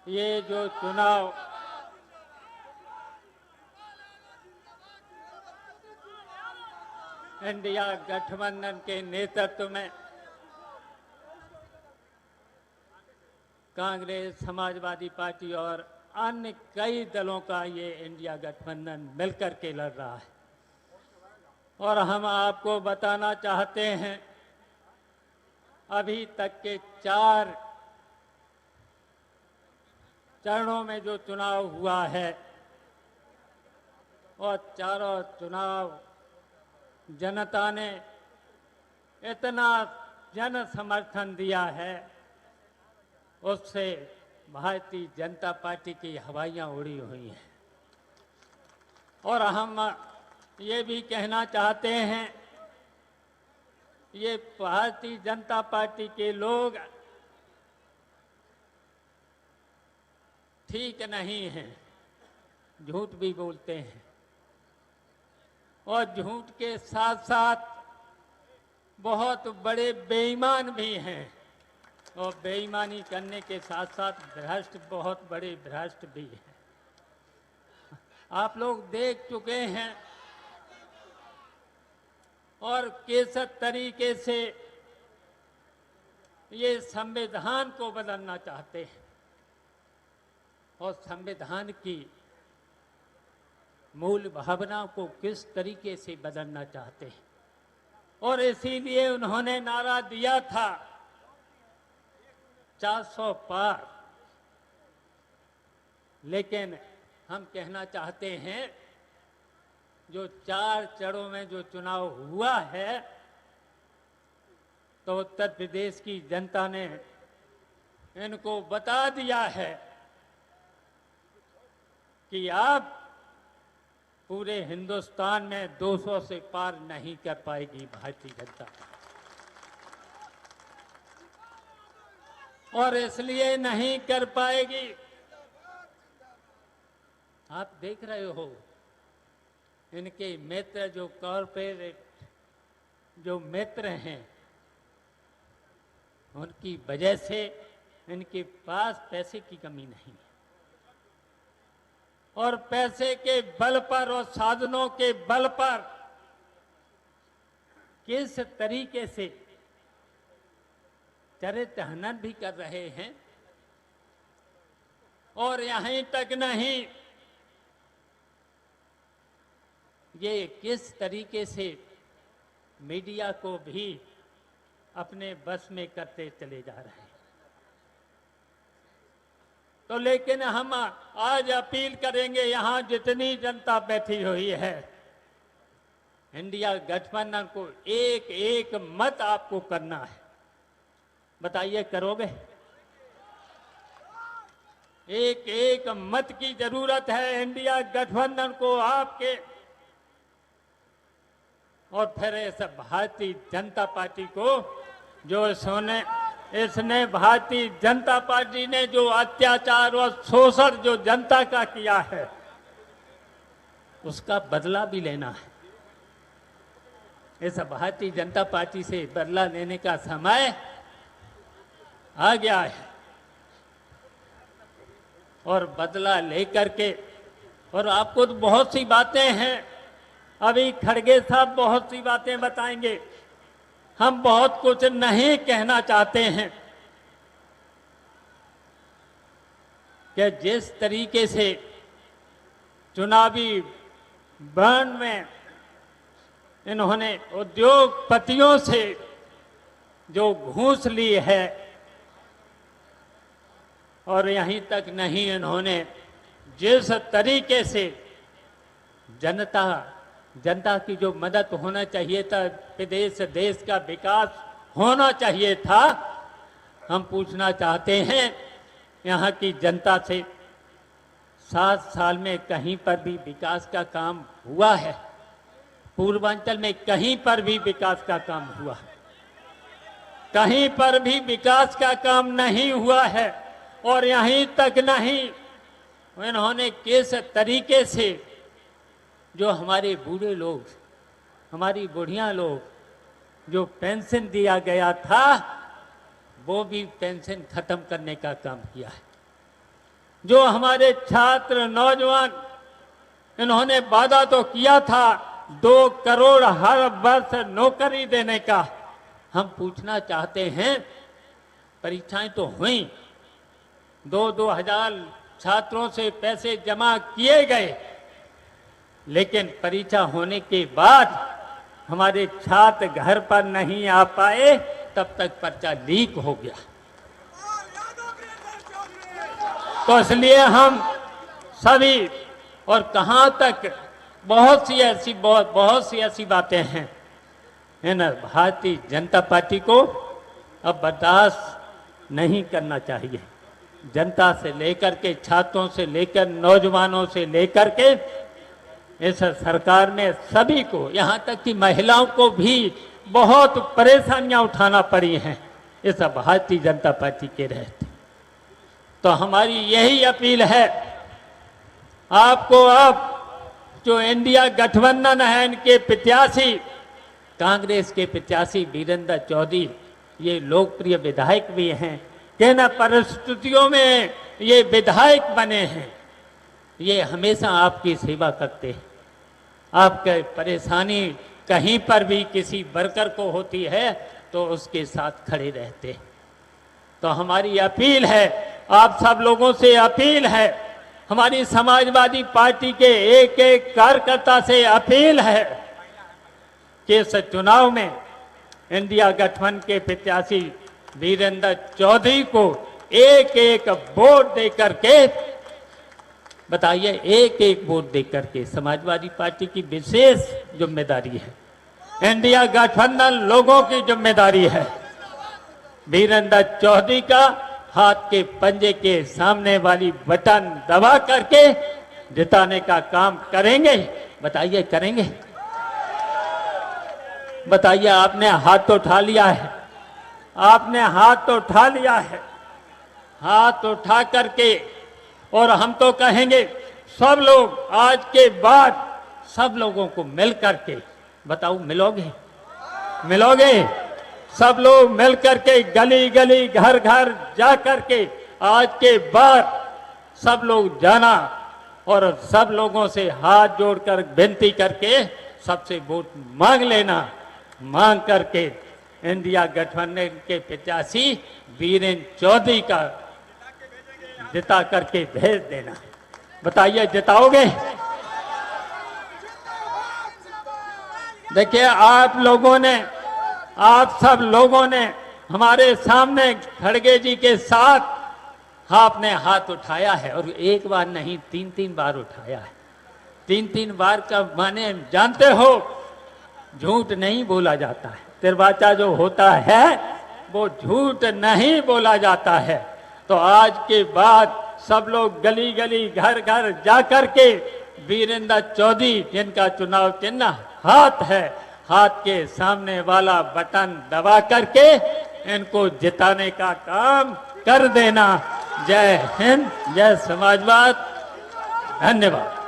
ये जो चुनाव इंडिया गठबंधन के नेतृत्व में कांग्रेस, समाजवादी पार्टी और अन्य कई दलों का ये इंडिया गठबंधन मिलकर के लड़ रहा है। और हम आपको बताना चाहते हैं, अभी तक के 4 चरणों में जो चुनाव हुआ है और चारों चुनाव जनता ने इतना जन समर्थन दिया है, उससे भारतीय जनता पार्टी की हवाइयां उड़ी हुई हैं। और हम ये भी कहना चाहते हैं, ये भारतीय जनता पार्टी के लोग ठीक नहीं हैं, झूठ भी बोलते हैं और झूठ के साथ साथ बहुत बड़े बेईमान भी हैं और बेईमानी करने के साथ साथ भ्रष्ट, बहुत बड़े भ्रष्ट भी हैं। आप लोग देख चुके हैं और किस तरीके से ये संविधान को बदलना चाहते हैं और संविधान की मूल भावनाओं को किस तरीके से बदलना चाहते हैं। और इसीलिए उन्होंने नारा दिया था 400 पार। लेकिन हम कहना चाहते हैं, जो 4 चरणों में जो चुनाव हुआ है, तो उत्तर प्रदेश की जनता ने इनको बता दिया है कि आप पूरे हिंदुस्तान में 200 से पार नहीं कर पाएगी भारतीय जनता। और इसलिए नहीं कर पाएगी, आप देख रहे हो इनके मित्र, जो कॉर्पोरेट जो मित्र हैं, उनकी वजह से इनके पास पैसे की कमी नहीं है। और पैसे के बल पर और साधनों के बल पर किस तरीके से चरित्र हनन भी कर रहे हैं। और यहीं तक नहीं, ये किस तरीके से मीडिया को भी अपने बस में करते चले जा रहे हैं। तो लेकिन हम आज अपील करेंगे, यहां जितनी जनता बैठी हुई है, इंडिया गठबंधन को एक एक मत आपको करना है। बताइए, करोगे? एक एक मत की जरूरत है इंडिया गठबंधन को आपके। और फिर इस भारतीय जनता पार्टी को, जो इसने भारतीय जनता पार्टी ने जो अत्याचार और शोषण जो जनता का किया है, उसका बदला भी लेना है। इस भारतीय जनता पार्टी से बदला लेने का समय आ गया है। और बदला लेकर के, और आपको तो बहुत सी बातें हैं, अभी खड़गे साहब बहुत सी बातें बताएंगे, हम बहुत कुछ नहीं कहना चाहते हैं कि जिस तरीके से चुनावी बॉन्ड में इन्होंने उद्योगपतियों से जो घूस ली है, और यहीं तक नहीं, इन्होंने जिस तरीके से जनता की जो मदद होना चाहिए था, प्रदेश देश का विकास होना चाहिए था, हम पूछना चाहते हैं यहाँ की जनता से, 7 साल में कहीं पर भी विकास का काम हुआ है? पूर्वांचल में कहीं पर भी विकास का काम हुआ है? कहीं पर भी विकास का काम नहीं हुआ है। और यहीं तक नहीं, इन्होंने किस तरीके से जो हमारे बूढ़े लोग, हमारी बुढ़िया लोग, जो पेंशन दिया गया था, वो भी पेंशन खत्म करने का काम किया है। जो हमारे छात्र नौजवान, इन्होंने वादा तो किया था 2 करोड़ हर वर्ष नौकरी देने का। हम पूछना चाहते हैं, परीक्षाएं तो हुई, 2-2 हजार छात्रों से पैसे जमा किए गए, लेकिन परीक्षा होने के बाद हमारे छात्र घर पर नहीं आ पाए, तब तक पर्चा लीक हो गया। तो इसलिए हम सभी, और कहां तक बहुत सी ऐसी बातें हैं, इन भारतीय जनता पार्टी को अब बर्दाश्त नहीं करना चाहिए। जनता से लेकर के, छात्रों से लेकर, नौजवानों से लेकर के इस सरकार ने सभी को, यहां तक कि महिलाओं को भी बहुत परेशानियां उठाना पड़ी हैं इस भारतीय जनता पार्टी के रहते। तो हमारी यही अपील है आपको, अब जो इंडिया गठबंधन है, इनके प्रत्याशी, कांग्रेस के प्रत्याशी वीरेंद्र चौधरी, ये लोकप्रिय विधायक भी हैं, किन परिस्थितियों में ये विधायक बने हैं, ये हमेशा आपकी सेवा करते हैं। आपके परेशानी कहीं पर भी किसी वर्कर को होती है तो उसके साथ खड़े रहते हैं। तो हमारी अपील है, आप सब लोगों से अपील है, हमारी समाजवादी पार्टी के एक एक कार्यकर्ता से अपील है कि इस चुनाव में इंडिया गठबंधन के प्रत्याशी वीरेंद्र चौधरी को एक एक वोट देकर के, बताइए, एक एक वोट देकर के, समाजवादी पार्टी की विशेष जिम्मेदारी है, इंडिया गठबंधन लोगों की जिम्मेदारी है। वीरेंद्र चौधरी का हाथ के पंजे के सामने वाली बटन दबा करके जिताने का काम करेंगे। बताइए, करेंगे? बताइए, आपने हाथ तो उठा लिया है, आपने हाथ तो उठा लिया है, हाथ उठा करके, और हम तो कहेंगे सब लोग आज के बाद सब लोगों को मिल करके, बताओ, मिलोगे? मिलोगे? सब लोग मिल करके गली गली, घर घर जा करके आज के बाद सब लोग जाना और सब लोगों से हाथ जोड़कर विनती करके सबसे वोट मांग लेना, मांग करके इंडिया गठबंधन के प्रत्याशी वीरेंद्र चौधरी का जिता करके भेज देना। बताइए, जिताओगे? देखिए, आप सब लोगों ने हमारे सामने खड़गे जी के साथ आपने हाथ उठाया है, और एक बार नहीं, 3-3 बार उठाया है। 3-3 बार का माने जानते हो, झूठ नहीं बोला जाता है, तिरवाचा जो होता है वो झूठ नहीं बोला जाता है। तो आज के बाद सब लोग गली गली, घर घर जा करके वीरेंद्र चौधरी, जिनका चुनाव चिन्ह हाथ है, हाथ के सामने वाला बटन दबा करके इनको जिताने का काम कर देना। जय हिंद, जय समाजवाद, धन्यवाद।